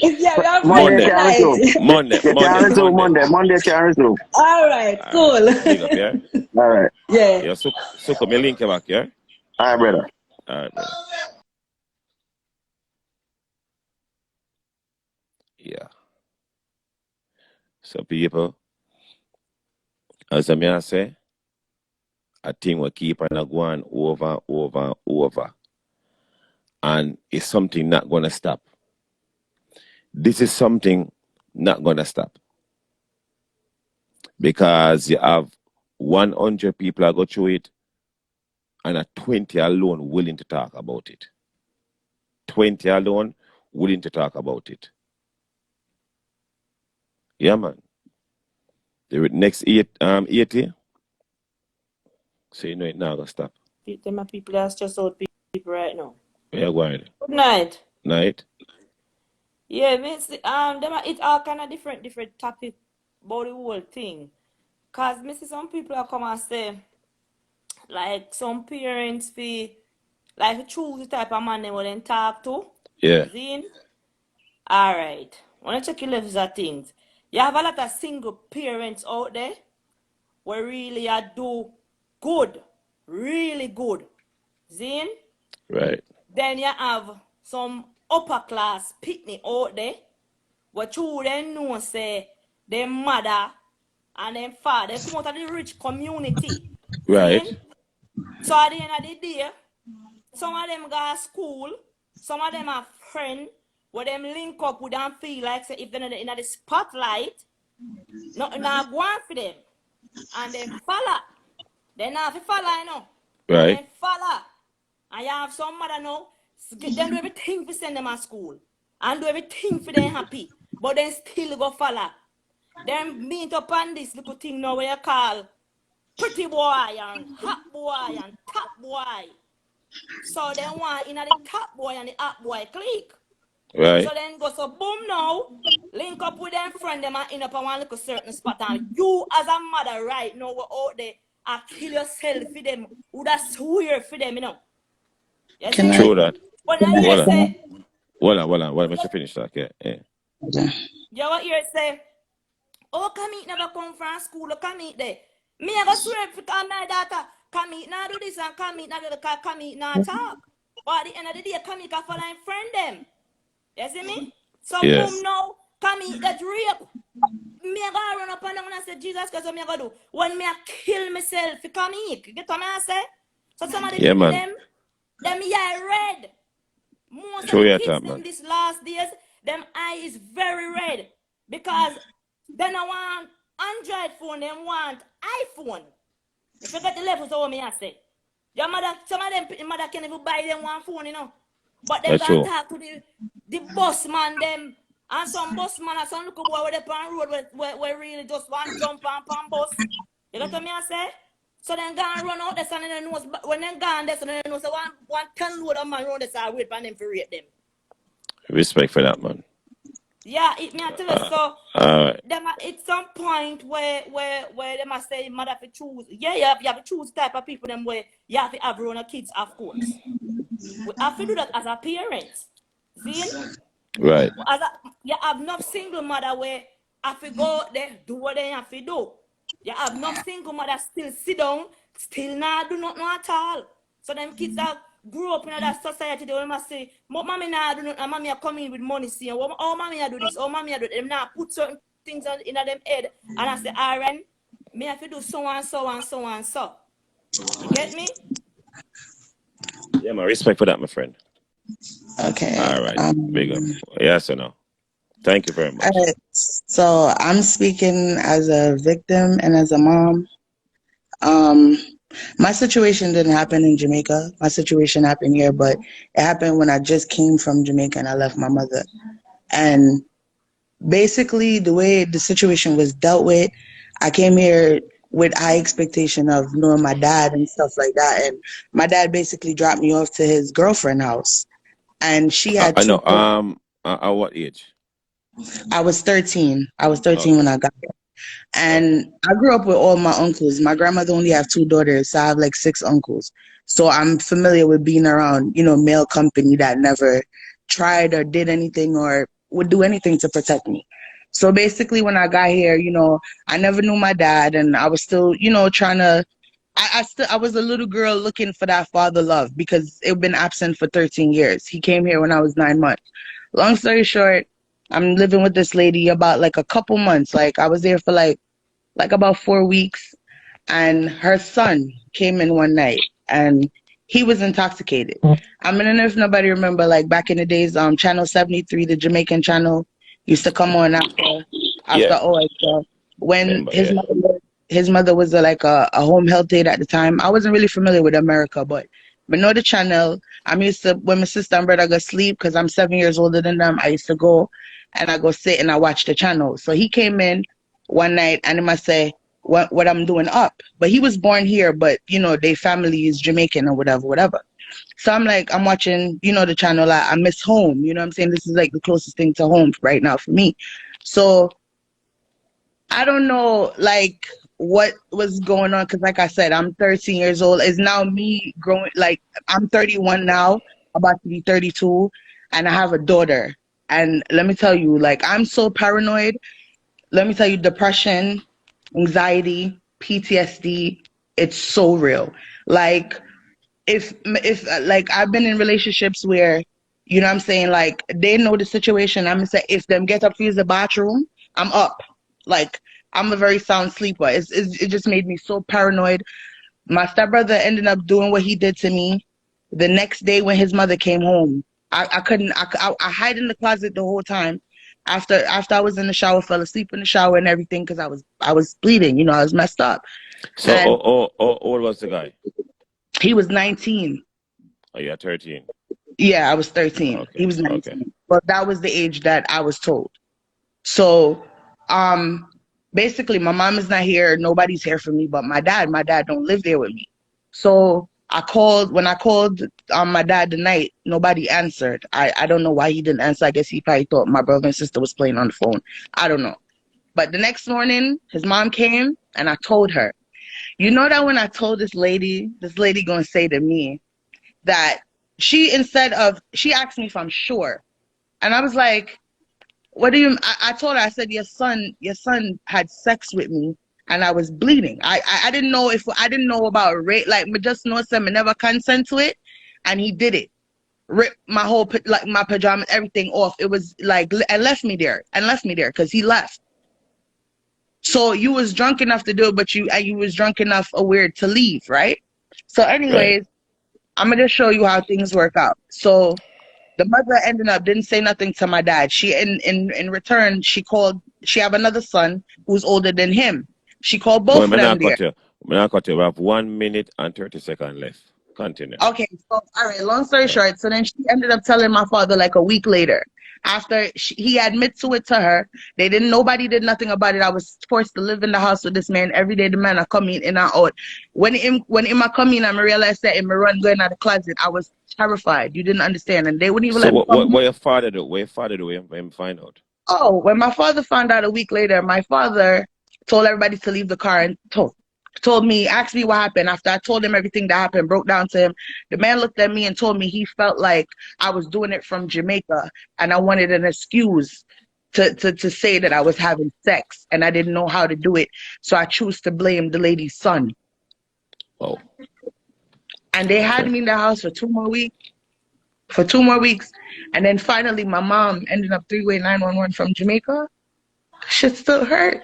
G: yeah, we are friends
F: Monday
A: Monday.
F: can resume.
G: tonight.
A: Monday.
F: You can resume Monday. Monday can resume.
G: All right,
A: All
G: cool.
A: right. Big up, yeah?
F: All right.
G: Yeah.
A: Yeah, so come your link back, yeah?
F: All right, brother.
A: All right, brother. Yeah. So people, as I may say, a thing will keep on going over. And it's something not gonna stop. This is something not gonna stop. Because you have 100 people that go through it and a 20 alone willing to talk about it. 20 alone willing to talk about it. Yeah, man. The next 80, so you know it now gonna stop.
H: Them are people that are stressed out people right now.
A: Yeah, go ahead.
H: Good night.
A: Night.
H: Yeah, it's all kind of different topic about the whole thing. Cause me see some people that come and say, like some parents feel like choose the type of man they want to talk to.
A: Yeah.
H: Zine? Alright. Wanna check your levels of things. You have a lot of single parents out there where really do good. Really good. Zine?
A: Right.
H: Then you have some upper class picnic out there where children know say their mother and their father come out of the rich community.
A: Right.
H: See? So at the end of the day, some of them go to school, some of them are friends, where them link up with them feel like say if they're in the spotlight, nothing not going for them. And then follow. They not have to follow, you know.
A: Right.
H: And then follow. And you have some mother now, them do everything for send them to school. And do everything for them happy. But then still go follow. Them meet up on this little thing now where you call pretty boy and hot boy and top boy. So they want in the top boy and the hot boy click.
A: Right.
H: So then go so boom now, link up with them friend them and end up on one little certain spot. And you as a mother right now we're out there and kill yourself for them. Would that swear for them, you know? You see?
A: True that.
H: When I hear say,
A: Hold on. Let me finish that. Yeah.
H: you what hear say, oh, Kamit never come from school, Kamit there. Me I go swear for my daughter, Kamit now do this and Kamit now do because Kamit now talk. But at the end of the day, Kamit can follow and friend them. You see me? So boom now, Kamit that rape. Me I go run up and down and say, Jesus, because what me I go do? When me I kill myself for Kamit. You get what me I say? So some of the people them red. Most of the kids in these last days, them eye is very red. Because they don't want Android phone, they want iPhone. If you get the levels of what me I say. Your mother, some of them mother can't even buy them one phone, you know. But they can talk to the boss man them. And some boss man and some little boy where they on road where really just want jump on bus. You get what me I say? So then go and run out there and then knows when they gone there, so then knows one 10 load of man around there, so I wait for them to rate them.
A: Respect for that, man.
H: Yeah, it me I tell you so. Them it's some point where they must say mother have to choose. Yeah, you have to choose type of people them where you have to have your own kids, of course. We have to do that as a parent. See?
A: Right.
H: You have no single mother where have to go there, do what they have to do. You have no single mother still sit down, still not do nothing at all. So them kids that grew up in that society, they will must say, mommy now do nothing, mommy are coming with money, see, oh mommy I do this, oh mommy I do that. Them now put certain things in them head, and I say, Aaron, me have to do so and so. You get me?
A: Yeah, my respect for that, my friend.
I: Okay.
A: All right. Big up. Yes or no? Thank you very much.
I: All right. So I'm speaking as a victim and as a mom. My situation didn't happen in Jamaica. My situation happened here, but it happened when I just came from Jamaica and I left my mother. And basically the way the situation was dealt with, I came here with high expectation of knowing my dad and stuff like that. And my dad basically dropped me off to his girlfriend's house. And she had
A: I know. At what age?
I: I was 13. I was 13 when I got here. And I grew up with all my uncles. My grandmother only have 2 daughters, so I have like 6 uncles. So I'm familiar with being around, male company that never tried or did anything or would do anything to protect me. So basically when I got here, I never knew my dad, and I was still, trying to, I was a little girl looking for that father love because it had been absent for 13 years. He came here when I was 9 months. Long story short, I'm living with this lady about like a couple months. Like I was there for like about 4 weeks, and her son came in one night and he was intoxicated. I don't know if nobody remember, like back in the days, channel 73, the Jamaican channel, used to come on after
A: Yeah.
I: all. So when
A: Remember, yeah.
I: his mother was like a home health aide at the time. I wasn't really familiar with America, but know the channel. I'm used to, when my sister and brother go sleep, because I'm 7 years older than them, I used to go and I go sit and I watch the channel. So he came in one night and he must say what I'm doing up. But he was born here, but you know, their family is Jamaican or whatever. So I'm like, I'm watching, you know, the channel. I miss home. You know what I'm saying? This is like the closest thing to home right now for me. So I don't know, like, what was going on, because like I said, I'm 13 years old. It's now me growing, like, I'm 31 now, about to be 32, and I have a daughter. And let me tell you, like, I'm so paranoid. Let me tell you, depression, anxiety, PTSD, it's so real. Like, if like, I've been in relationships where, you know what I'm saying, like, they know the situation. I'm gonna say, if them get up to use the bathroom, I'm up. Like, I'm a very sound sleeper. It just made me so paranoid. My stepbrother ended up doing what he did to me. The next day when his mother came home, I couldn't, I hide in the closet the whole time. After I was in the shower, fell asleep in the shower and everything, because I was bleeding, you know, I was messed up.
A: So,
I: And
A: how old was the guy?
I: he was 19.
A: Oh, you're 13.
I: Yeah, I was 13. He
A: Okay.
I: was
A: Okay.
I: 19. But that was the age that I was told. So, basically, my mom is not here. Nobody's here for me but my dad. My dad don't live there with me. So when I called my dad tonight, nobody answered. I don't know why he didn't answer. I guess he probably thought my brother and sister was playing on the phone. I don't know. But the next morning, his mom came and I told her, you know that when I told this lady gonna say to me that she asked me if I'm sure. And I was like, what do you, I told her, I said, your son had sex with me and I was bleeding. I didn't know about rape, like, me just know some, I never consent to it. And he did it. Ripped my whole, like, my pajamas, everything off. It was like, and left me there because he left. So you was drunk enough to do it, but you was drunk enough aware to leave, right? So
A: Right.
I: anyways, I'm going to show you how things work out. So the mother ended up didn't say nothing to my dad. She in return, she have another son who's older than him. She called
A: Well,
I: both of them there.
A: I'm not cut you. We have 1 minute and 30 seconds left. Continue.
I: Okay, so all right, long story short, so then she ended up telling my father like a week later. After he admitted to it to her, nobody did nothing about it. I was forced to live in the house with this man every day. The man I come in and out. When him I come in, I realized that him run going out of the closet. I was terrified. You didn't understand, and they wouldn't even
A: So
I: let me come in.
A: what your father do? What your father do when him find out?
I: Oh, when my father found out a week later, my father told everybody to leave the car and told me, asked me what happened. After I told him everything that happened, broke down to him, the man looked at me and told me he felt like I was doing it from Jamaica and I wanted an excuse to say that I was having sex and I didn't know how to do it. So I choose to blame the lady's son.
A: Oh.
I: And they had me in the house for 2 more weeks. And then finally my mom ended up 3-way 911 from Jamaica. Shit still hurt.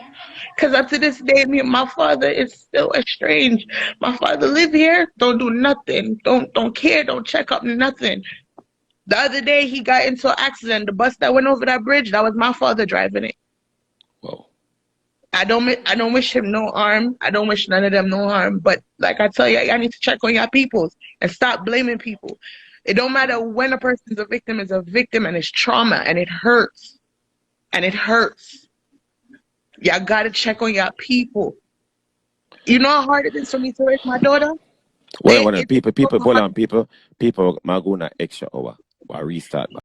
I: Because up to this day, me and my father is still estranged. My father live here, don't do nothing. Don't care, don't check up, nothing. The other day, he got into an accident. The bus that went over that bridge, that was my father driving it.
A: Whoa.
I: I don't wish him no harm. I don't wish none of them no harm. But like I tell you, I need to check on your peoples and stop blaming people. It don't matter when a person's a victim and it's trauma and it hurts. And it hurts. Y'all gotta check on your people. You know how hard it is for me to raise my daughter?
A: Well, people, hold on, people, my gonna extra hour. I restart.